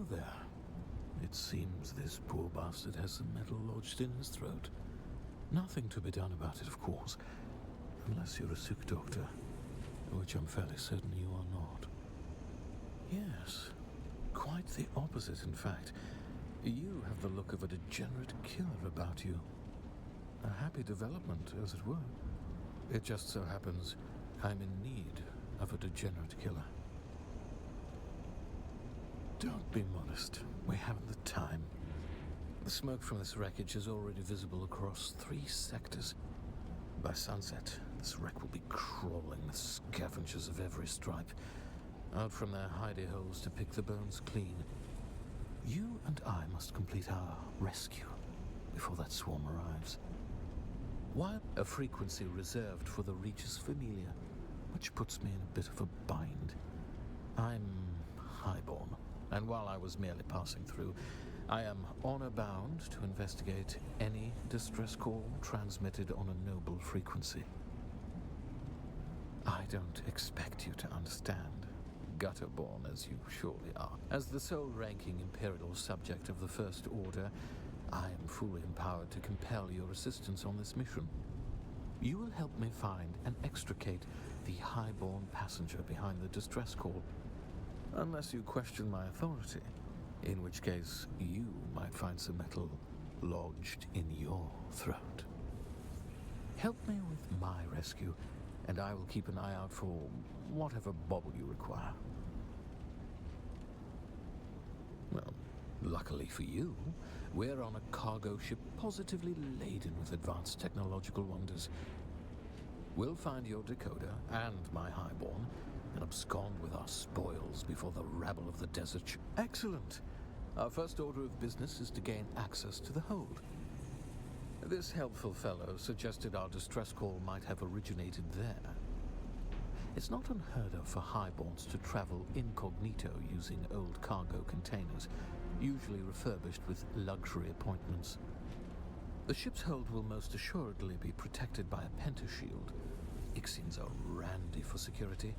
there. It seems this poor bastard has some metal lodged in his throat. Nothing to be done about it, of course, unless you're a sick doctor, which I'm fairly certain you are not. Yes, quite the opposite, in fact. You have the look of a degenerate killer about you. A happy development, as it were. It just so happens I'm in need of a degenerate killer. Don't be modest. We haven't the time. The smoke from this wreckage is already visible across 3 sectors. By sunset, this wreck will be crawling with scavengers of every stripe, out from their hidey holes to pick the bones clean. You and I must complete our rescue before that swarm arrives. While a frequency reserved for the Regis Familia, which puts me in a bit of a bind. I'm highborn, and while I was merely passing through, I am honor-bound to investigate any distress call transmitted on a noble frequency. I don't expect you to understand, gutter-born as you surely are. As the sole-ranking imperial subject of the First Order, I am fully empowered to compel your assistance on this mission. You will help me find and extricate the highborn passenger behind the distress call, unless you question my authority, in which case you might find some metal lodged in your throat. Help me with my rescue, and I will keep an eye out for whatever bauble you require. Well, luckily for you, we're on a cargo ship positively laden with advanced technological wonders. We'll find your decoder and my highborn and abscond with our spoils before the rabble of the desert. Excellent! Our first order of business is to gain access to the hold. This helpful fellow suggested our distress call might have originated there. It's not unheard of for highborns to travel incognito using old cargo containers, usually refurbished with luxury appointments. The ship's hold will most assuredly be protected by a pentashield. Ixians are randy for security.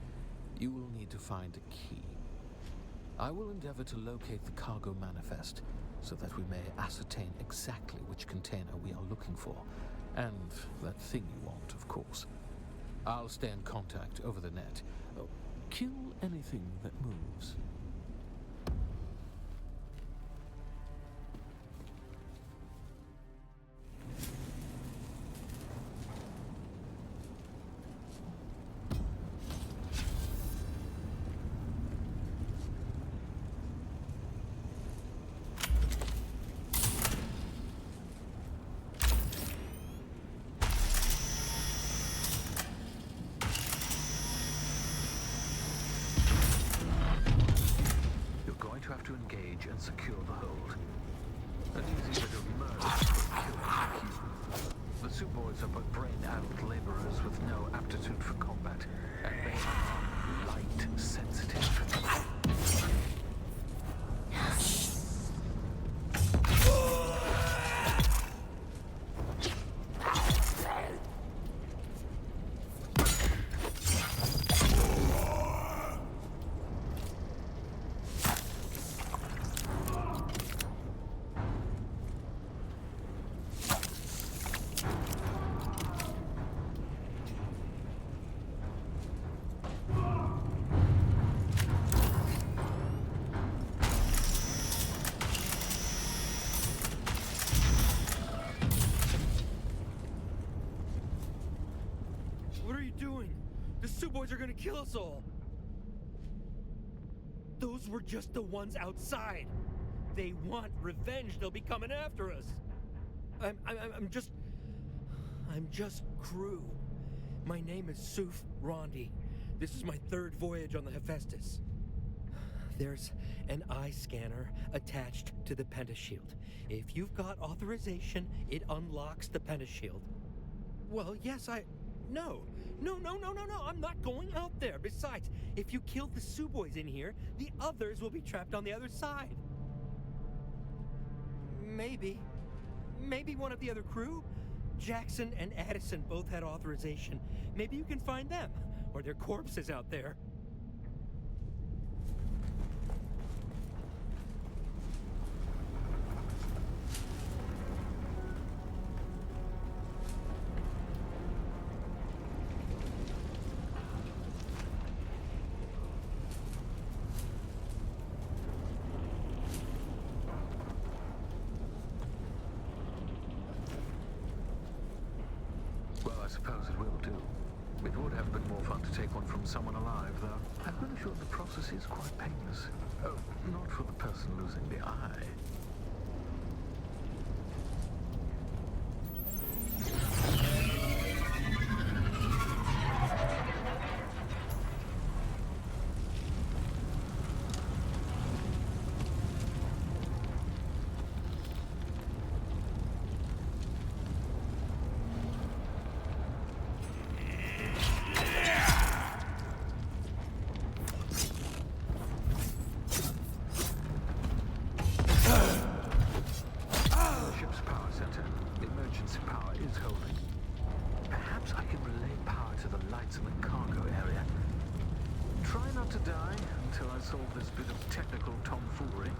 You will need to find a key. I will endeavor to locate the cargo manifest so that we may ascertain exactly which container we are looking for, and that thing you want, of course. I'll stay in contact over the net. Kill anything that moves. To engage and secure the hold. An easy bit of murder for killing like you. The Sioux boys are but brain-addled laborers with no aptitude for combat, and they are light sensitive. Are gonna kill us all. Those were just the ones outside. They want revenge. They'll be coming after us. I'm just crew. My name is Suf Rondi. This is my 3rd voyage on the Hephaestus. There's an eye scanner attached to the pentashield. If you've got authorization, it unlocks the pentashield. Well, yes, No, I'm not going out there. Besides, if you kill the Sioux boys in here, the others will be trapped on the other side. Maybe one of the other crew? Jackson and Addison both had authorization. Maybe you can find them, or their corpses out there. Well, I suppose it will do. It would have been more fun to take one from someone alive, though. I'm pretty sure the process is quite painless. Oh, not for the person losing the eye. Solve this bit of technical tomfoolery.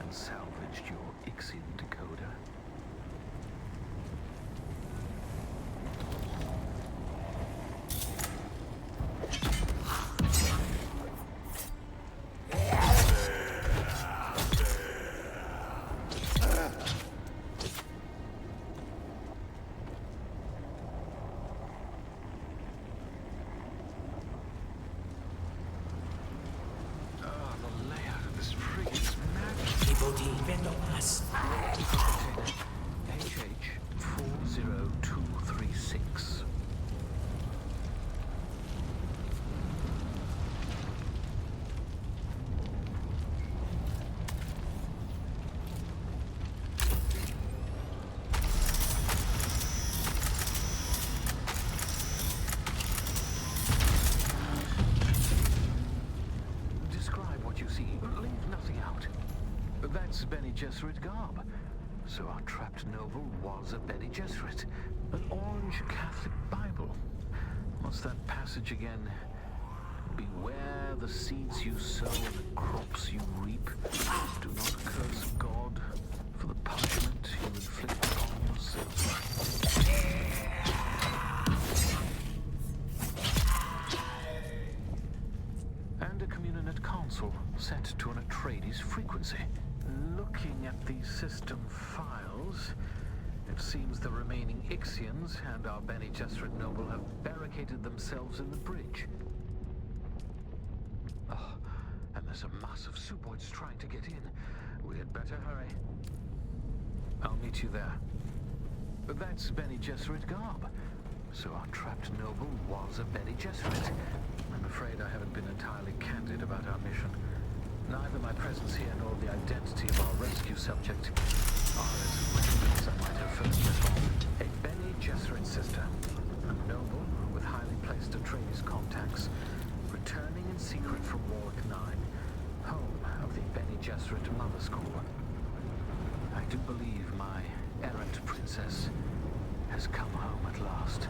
And salvaged your Ixion decoder. Gesserit garb. So our trapped noble was a Bene Gesserit. An orange Catholic Bible. What's that passage again? Beware the seeds you sow and the crops you reap. Do not curse God for the punishment you inflict upon yourself. And a Communinet console set to an Atreides frequency. Looking at the system files, it seems the remaining Ixians and our Bene Gesserit noble have barricaded themselves in the bridge. Oh, and there's a mass of Suboids trying to get in. We had better hurry. I'll meet you there. But that's Bene Gesserit garb. So our trapped noble was a Bene Gesserit. I'm afraid I haven't been entirely candid about our mission. Neither my presence here nor the identity of our rescue subject are as random as I might have first thought. A Bene Gesserit sister, a noble with highly placed Atreides contacts, returning in secret from Warwick 9, home of the Bene Gesserit Mother School. I do believe my errant princess has come home at last.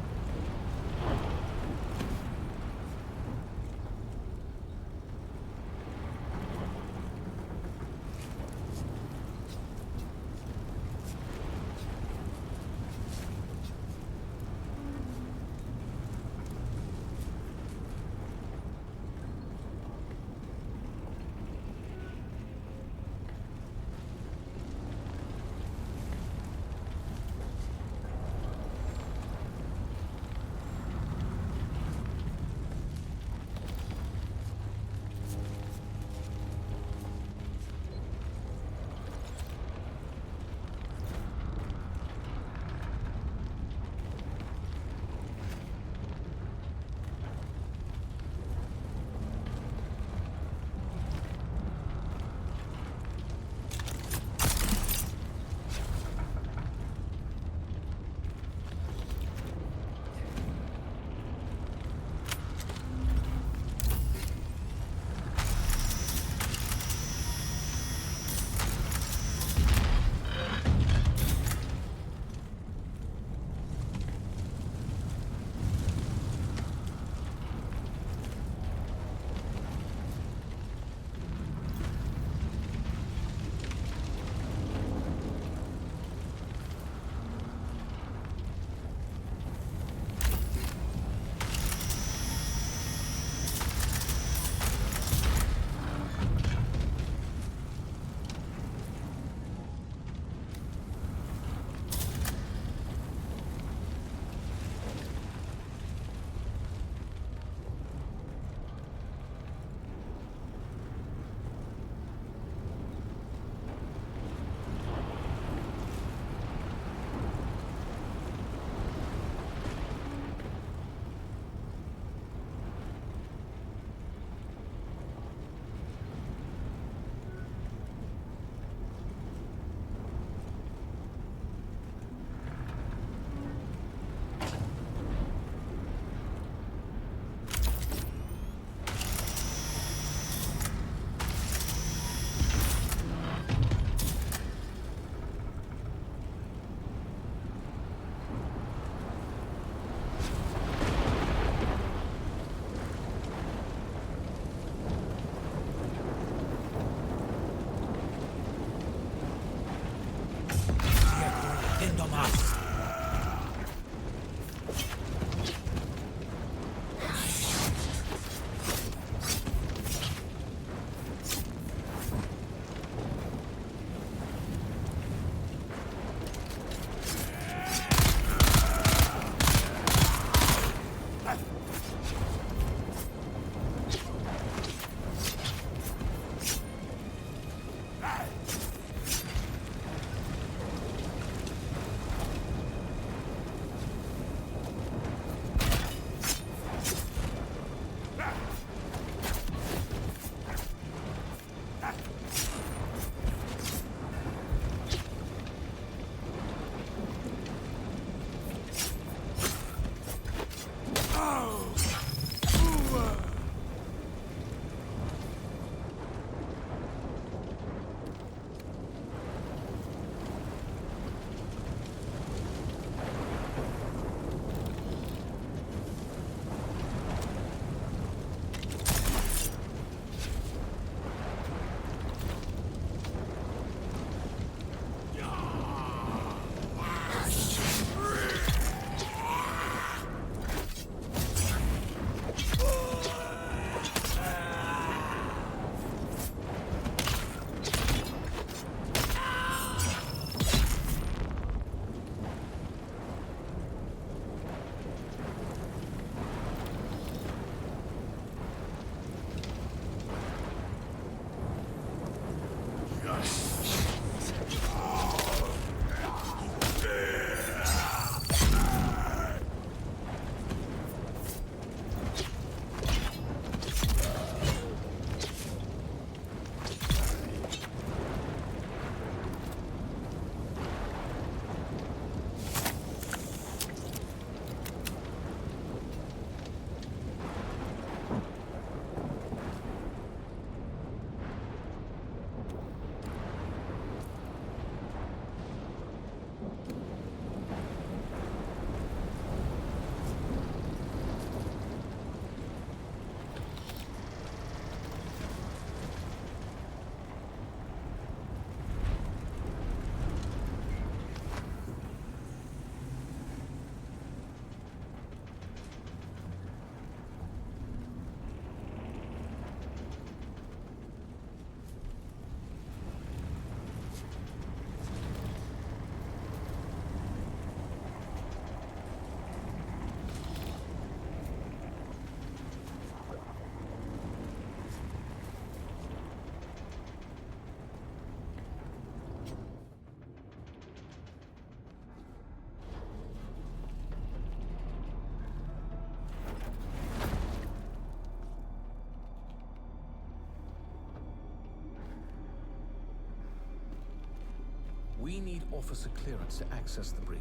We need officer clearance to access the bridge.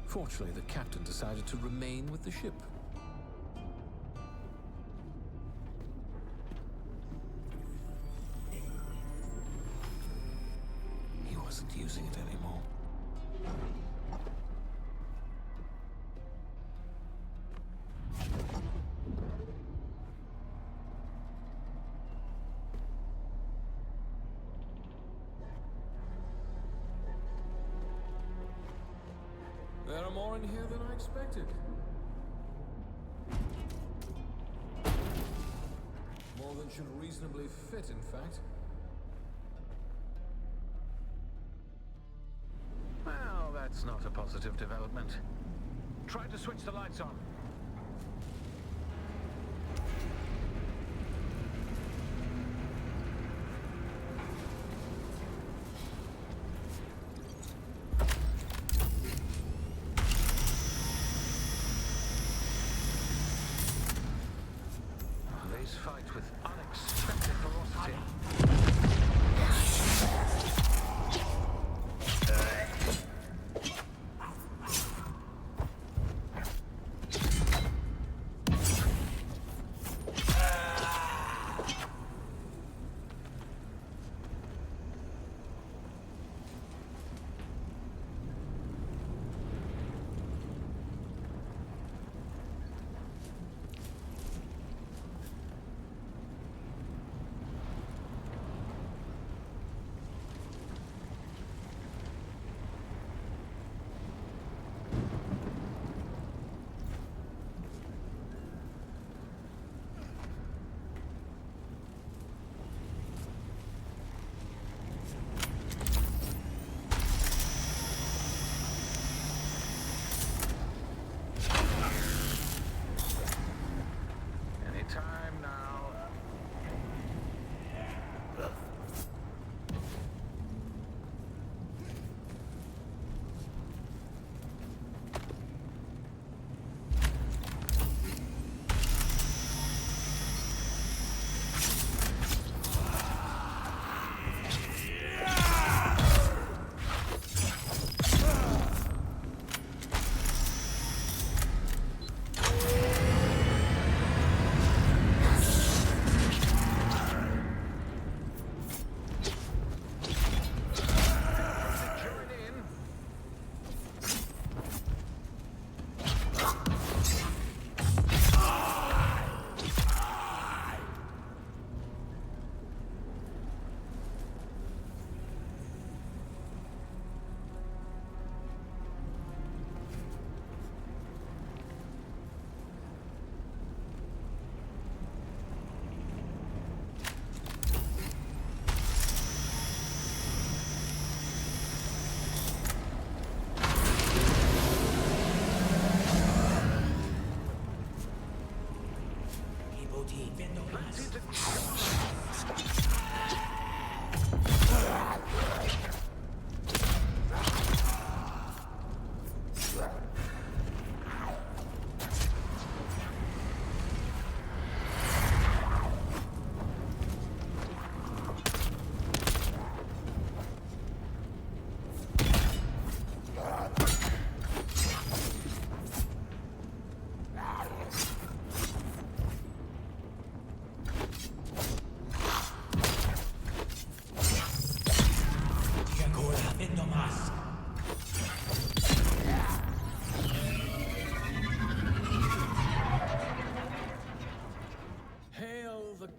Fortunately, the captain decided to remain with the ship. He wasn't using it anymore. There are more in here than I expected. More than should reasonably fit, in fact. Well, that's not a positive development. Try to switch the lights on. These fight with unexpected ferocity. Time now.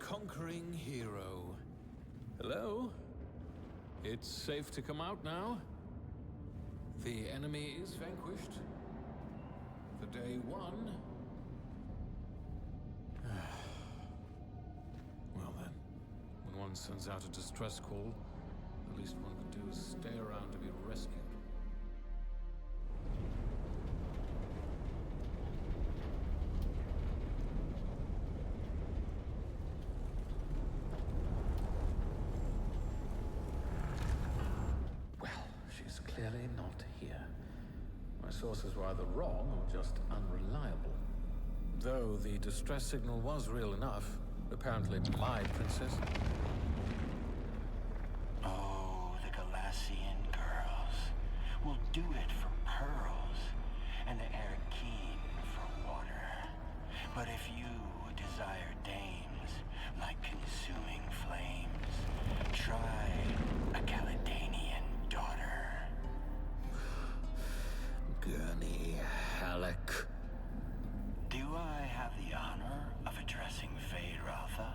Conquering hero. Hello? It's safe to come out now. The enemy is vanquished. The day won. Well then, when one sends out a distress call, the least one could do is stay around to be rescued. Clearly not here. My sources were either wrong or just unreliable. Though the distress signal was real enough, apparently my princess. Oh, the Galasian do it for pearls, and the air keen for water. But if you desire dames like consuming flames, try a Caledonian daughter. Gurney Halleck. Do I have the honor of addressing Fade Rotha?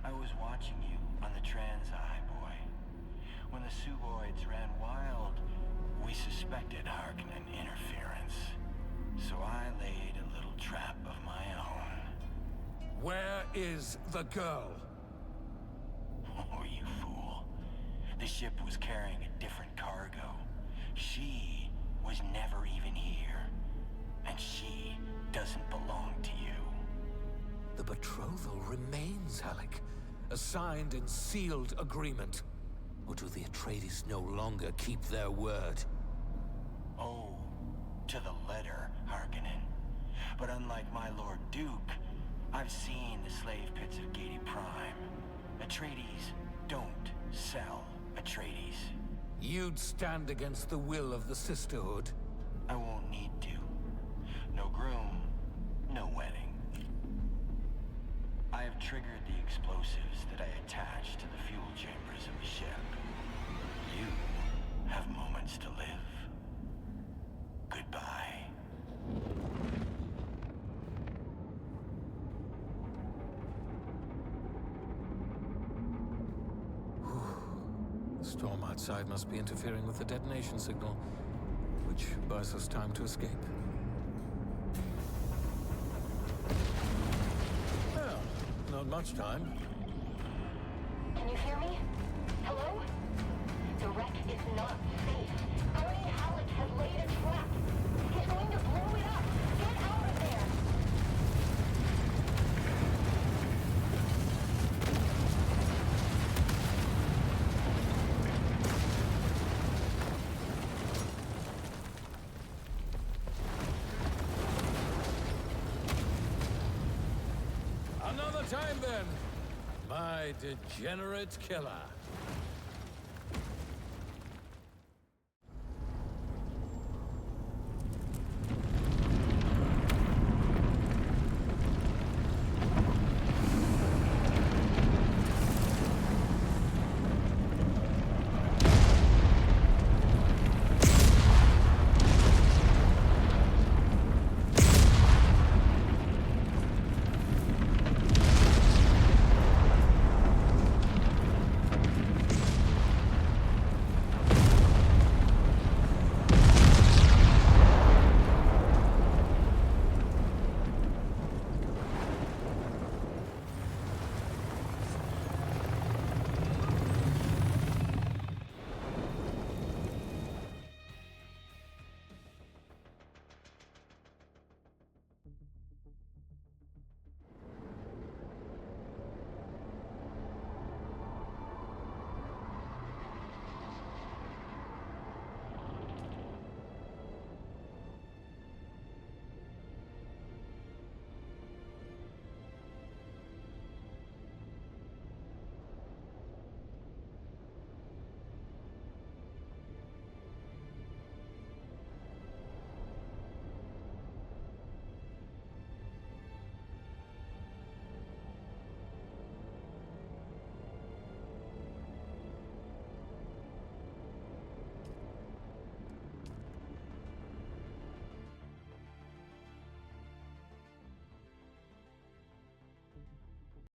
I was watching you on the Transeye, boy. When the Suboids ran wild, we suspected Harkonnen interference. So I laid a little trap of my own. Where is the girl? Oh, you fool. The ship was carrying a different cargo. She was never even here. And she doesn't belong to you. The betrothal remains, Halleck. A signed and sealed agreement. Or do the Atreides no longer keep their word? Oh, to the letter, Harkonnen. But unlike my Lord Duke, I've seen the slave pits of Gedi Prime. Atreides don't sell Atreides. You'd stand against the will of the Sisterhood? I won't need to. No groom, no wedding. I have triggered the explosives that I attached to the fuel chambers of the ship. You have moments to live. Goodbye. The storm outside must be interfering with the detonation signal, which buys us time to escape. Well, not much time. Can you hear me? Hello? The wreck is not safe. Gurney Halleck has laid a trap. He's going to blow it up. Get out of there! Another time then, my degenerate killer.